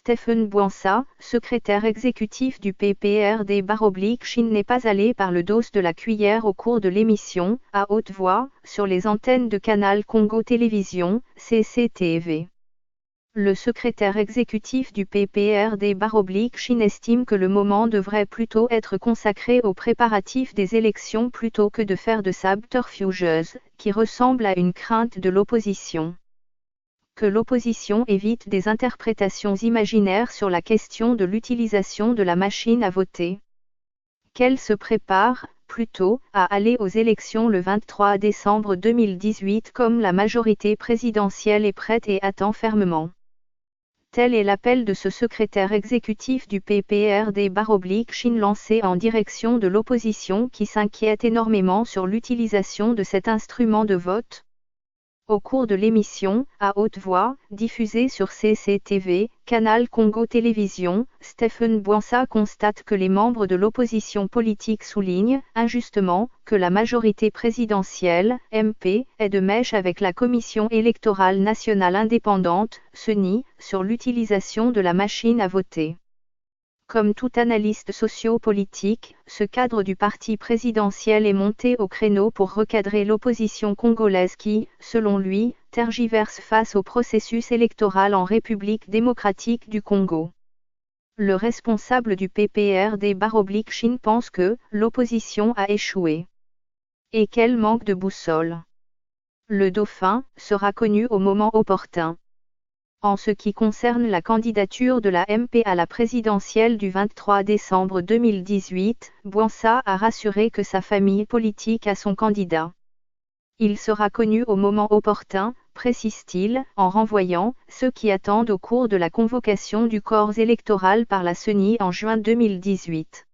Stephen Bouansa, secrétaire exécutif du PPRD-Chine n'est pas allé par le dos de la cuillère au cours de l'émission, à haute voix, sur les antennes de Canal Congo Télévision, CCTV. Le secrétaire exécutif du PPRD-Chine estime que le moment devrait plutôt être consacré aux préparatifs des élections plutôt que de faire de subterfuges, qui ressemblent à une crainte de l'opposition. Que l'opposition évite des interprétations imaginaires sur la question de l'utilisation de la machine à voter. Qu'elle se prépare, plutôt, à aller aux élections le 23 décembre 2018 comme la majorité présidentielle est prête et attend fermement. Tel est l'appel de ce secrétaire exécutif du PPRD-Chine lancé en direction de l'opposition qui s'inquiète énormément sur l'utilisation de cet instrument de vote. Au cours de l'émission, à haute voix, diffusée sur CCTV, Canal Congo Télévision, Stephen Bouansa constate que les membres de l'opposition politique soulignent, injustement, que la majorité présidentielle, MP, est de mèche avec la Commission électorale nationale indépendante, CENI, sur l'utilisation de la machine à voter. Comme tout analyste socio-politique, ce cadre du parti présidentiel est monté au créneau pour recadrer l'opposition congolaise qui, selon lui, tergiverse face au processus électoral en République démocratique du Congo. Le responsable du PPRD-Chine pense que l'opposition a échoué. Et qu'elle manque de boussole. Le dauphin sera connu au moment opportun. En ce qui concerne la candidature de la MP à la présidentielle du 23 décembre 2018, Bouansa a rassuré que sa famille politique a son candidat. Il sera connu au moment opportun, précise-t-il, en renvoyant ceux qui attendent au cours de la convocation du corps électoral par la CENI en juin 2018.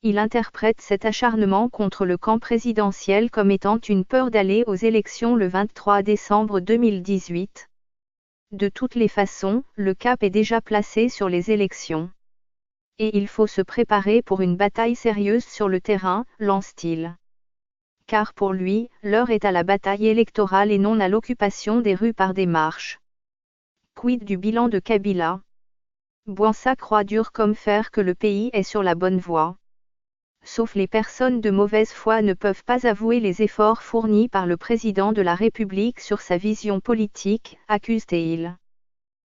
Il interprète cet acharnement contre le camp présidentiel comme étant une peur d'aller aux élections le 23 décembre 2018. De toutes les façons, le cap est déjà placé sur les élections. Et il faut se préparer pour une bataille sérieuse sur le terrain, lance-t-il. Car pour lui, l'heure est à la bataille électorale et non à l'occupation des rues par des marches. Quid du bilan de Kabila? Bouansa croit dur comme fer que le pays est sur la bonne voie. Sauf les personnes de mauvaise foi ne peuvent pas avouer les efforts fournis par le président de la République sur sa vision politique, accuse-t-il.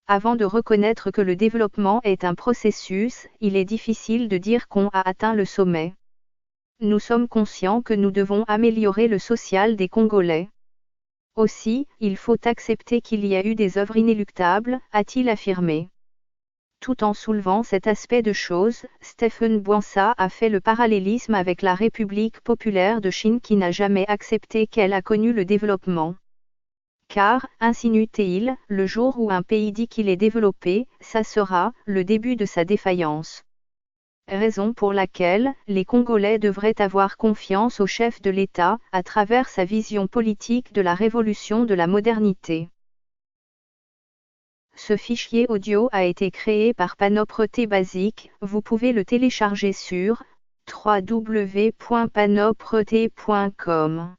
Avant de reconnaître que le développement est un processus, il est difficile de dire qu'on a atteint le sommet. Nous sommes conscients que nous devons améliorer le social des Congolais. Aussi, il faut accepter qu'il y a eu des œuvres inéluctables, a-t-il affirmé. Tout en soulevant cet aspect de choses, Stephen Bouansa a fait le parallélisme avec la République populaire de Chine qui n'a jamais accepté qu'elle a connu le développement. Car, insinue-t-il, le jour où un pays dit qu'il est développé, ça sera le début de sa défaillance. Raison pour laquelle, les Congolais devraient avoir confiance au chef de l'État, à travers sa vision politique de la révolution de la modernité. Ce fichier audio a été créé par Panopre Basic, vous pouvez le télécharger sur www.panopret.com.